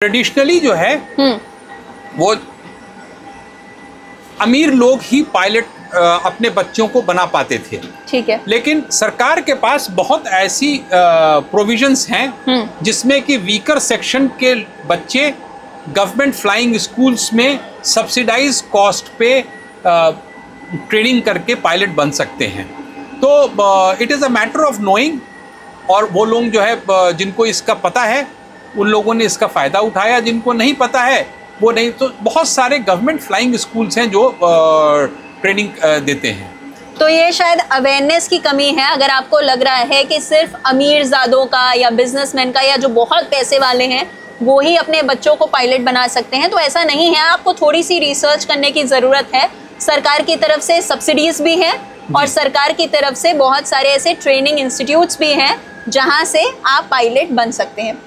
Traditionally जो है वो अमीर लोग ही पायलट अपने बच्चों को बना पाते थे। ठीक है। लेकिन सरकार के पास बहुत ऐसी प्रोविजंस हैं जिसमें कि वीकर सेक्शन के बच्चे गवर्नमेंट फ्लाइंग स्कूल्स में सब्सिडाइज कॉस्ट पे ट्रेनिंग करके पायलट बन सकते हैं। तो it is a matter of knowing, और वो लोग जो है जिनको इसका पता है उन लोगों ने इसका फ़ायदा उठाया, जिनको नहीं पता है वो नहीं। तो बहुत सारे गवर्नमेंट फ्लाइंग स्कूल्स हैं जो ट्रेनिंग देते हैं। तो ये शायद अवेयरनेस की कमी है। अगर आपको लग रहा है कि सिर्फ अमीरजादों का या बिजनेसमैन का या जो बहुत पैसे वाले हैं वो ही अपने बच्चों को पायलट बना सकते हैं, तो ऐसा नहीं है। आपको थोड़ी सी रिसर्च करने की ज़रूरत है। सरकार की तरफ से सब्सिडीज़ भी हैं और सरकार की तरफ से बहुत सारे ऐसे ट्रेनिंग इंस्टीट्यूट्स भी हैं जहाँ से आप पायलट बन सकते हैं।